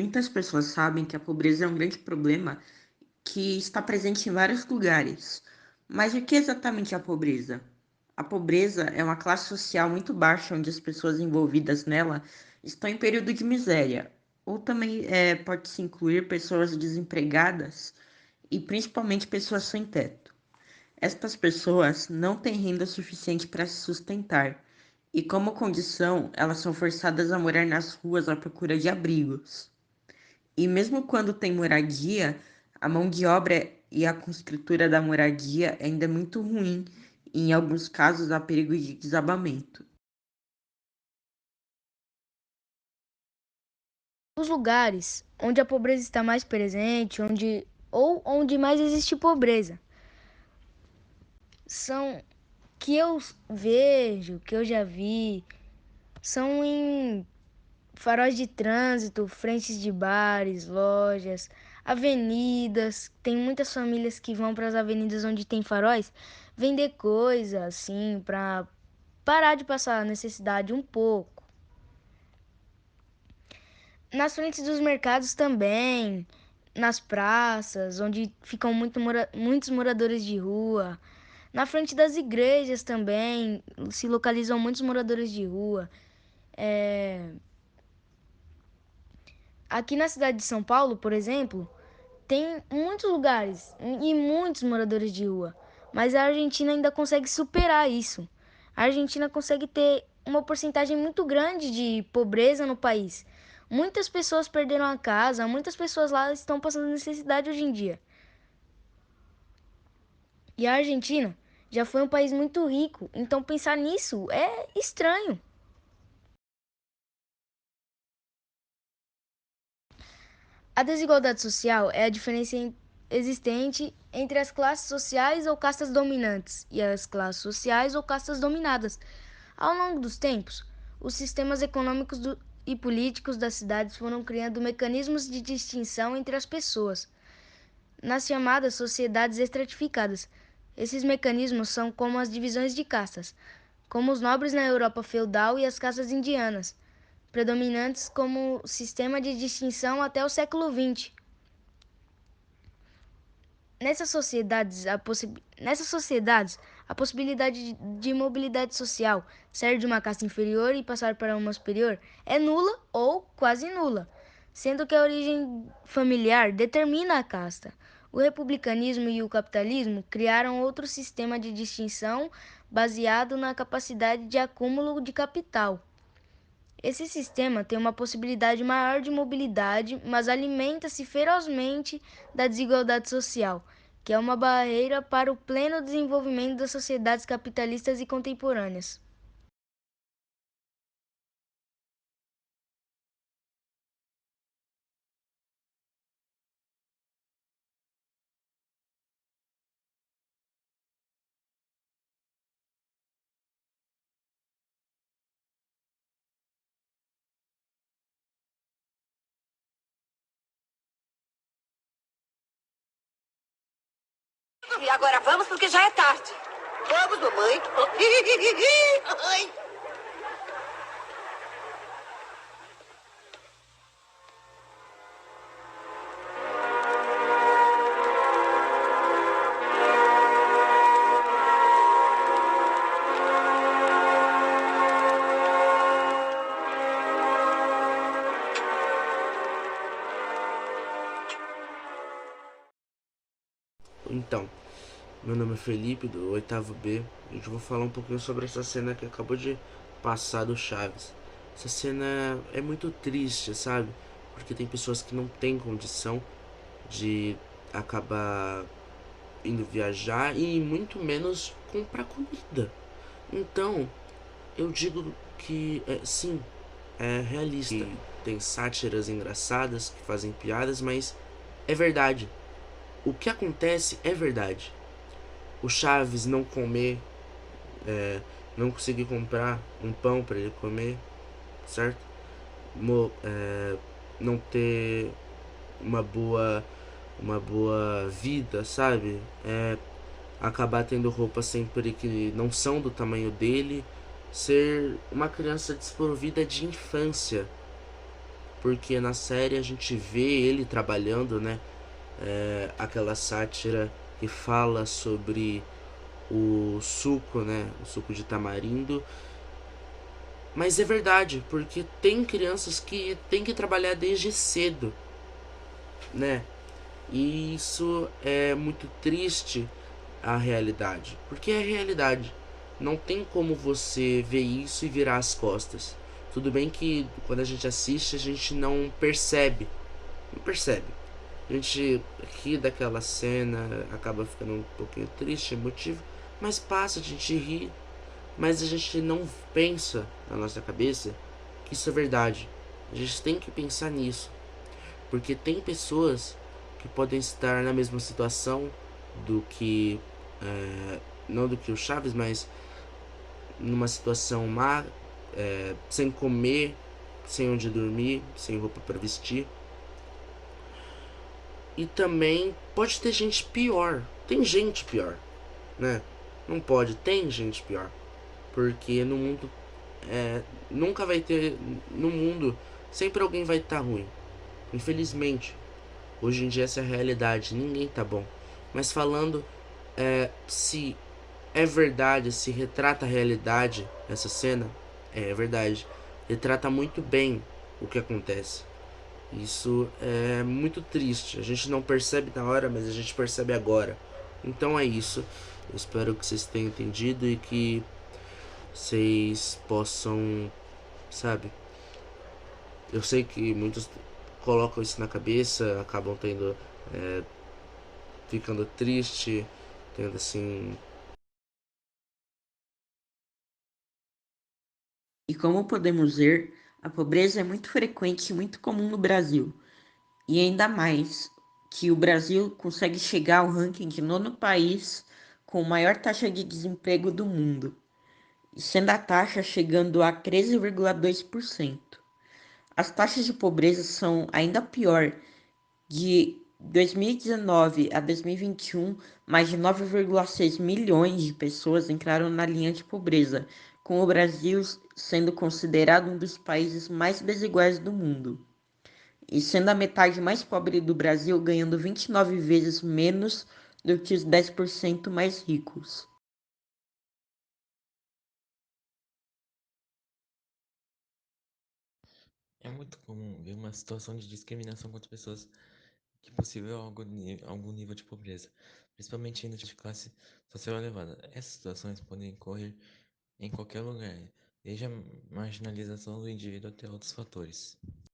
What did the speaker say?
Muitas pessoas sabem que a pobreza é um grande problema que está presente em vários lugares. Mas o que é exatamente a pobreza? A pobreza é uma classe social muito baixa onde as pessoas envolvidas nela estão em período de miséria. Ou também pode-se incluir pessoas desempregadas e principalmente pessoas sem teto. Estas pessoas não têm renda suficiente para se sustentar. E como condição, elas são forçadas a morar nas ruas à procura de abrigos. E mesmo quando tem moradia, a mão de obra e a construtora da moradia ainda é muito ruim, e em alguns casos há perigo de desabamento. Os lugares onde a pobreza está mais presente, onde mais existe pobreza, são que eu vejo, que eu já vi, são em faróis de trânsito, frentes de bares, lojas, avenidas. Tem muitas famílias que vão para as avenidas onde tem faróis vender coisa assim para parar de passar a necessidade um pouco. Nas frentes dos mercados também, nas praças, onde ficam muitos moradores de rua. Na frente das igrejas também se localizam muitos moradores de rua. É... Aqui na cidade de São Paulo, por exemplo, tem muitos lugares e muitos moradores de rua. Mas a Argentina ainda consegue superar isso. A Argentina consegue ter uma porcentagem muito grande de pobreza no país. Muitas pessoas perderam a casa, muitas pessoas lá estão passando necessidade hoje em dia. E a Argentina já foi um país muito rico, então pensar nisso é estranho. A desigualdade social é a diferença existente entre as classes sociais ou castas dominantes e as classes sociais ou castas dominadas. Ao longo dos tempos, os sistemas econômicos e políticos das cidades foram criando mecanismos de distinção entre as pessoas, nas chamadas sociedades estratificadas. Esses mecanismos são como as divisões de castas, como os nobres na Europa feudal e as castas indianas, predominantes como sistema de distinção até o século XX. Nessas sociedades, a possibilidade de mobilidade social, sair de uma casta inferior e passar para uma superior, é nula ou quase nula, sendo que a origem familiar determina a casta. O republicanismo e o capitalismo criaram outro sistema de distinção baseado na capacidade de acúmulo de capital. Esse sistema tem uma possibilidade maior de mobilidade, mas alimenta-se ferozmente da desigualdade social, que é uma barreira para o pleno desenvolvimento das sociedades capitalistas e contemporâneas. E agora vamos porque já é tarde. Vamos, mamãe. Ai. Então, meu nome é Felipe, do oitavo B. E eu vou falar um pouquinho sobre essa cena que acabou de passar do Chaves. Essa cena é muito triste, sabe? Porque tem pessoas que não têm condição de acabar indo viajar e muito menos comprar comida. Então, eu digo que sim, é realista. E tem sátiras engraçadas que fazem piadas, mas é verdade. O que acontece é verdade. O Chaves não comer, não conseguir comprar um pão para ele comer, certo? Não ter uma boa uma boa vida, sabe? Acabar tendo roupas sempre que não são do tamanho dele, ser uma criança desprovida de infância. porque na série a gente vê ele trabalhando, né? Aquela sátira que fala sobre o suco, né? O suco de tamarindo. Mas é verdade, porque tem crianças que têm que trabalhar desde cedo, né? E isso é muito triste a realidade, porque é a realidade. Não tem como você ver isso e virar as costas. Tudo bem que quando a gente assiste a gente não percebe, não percebe. A gente ri daquela cena, acaba ficando um pouquinho triste, emotivo, mas passa, a gente ri, mas a gente não pensa na nossa cabeça que isso é verdade. A gente tem que pensar nisso, porque tem pessoas que podem estar na mesma situação do que não do que o Chaves, mas numa situação má, sem comer, sem onde dormir, sem roupa para vestir. E também pode ter gente pior. Tem gente pior, né? Não pode, tem gente pior. Porque no mundo nunca vai ter. No mundo sempre alguém vai estar ruim. Infelizmente. Hoje em dia essa é a realidade. Ninguém tá bom. Mas falando se é verdade, se retrata a realidade essa cena, é verdade. Retrata muito bem o que acontece. Isso é muito triste. A gente não percebe na hora, mas a gente percebe agora. Então é isso. Eu espero que vocês tenham entendido e que vocês possam, sabe? Eu sei que muitos colocam isso na cabeça, acabam tendo, é, ficando triste, tendo assim. E como podemos ver, a pobreza é muito frequente e muito comum no Brasil. E ainda mais que o Brasil consegue chegar ao ranking de nono país com maior taxa de desemprego do mundo, e sendo a taxa chegando a 13,2%. As taxas de pobreza são ainda pior. De 2019 a 2021, mais de 9,6 milhões de pessoas entraram na linha de pobreza, com o Brasil sendo considerado um dos países mais desiguais do mundo, e sendo a metade mais pobre do Brasil ganhando 29 vezes menos do que os 10% mais ricos. É muito comum ver uma situação de discriminação contra pessoas que possível algum nível de pobreza, principalmente ainda de classe social elevada. Essas situações podem ocorrer em qualquer lugar, desde a marginalização do indivíduo até outros fatores.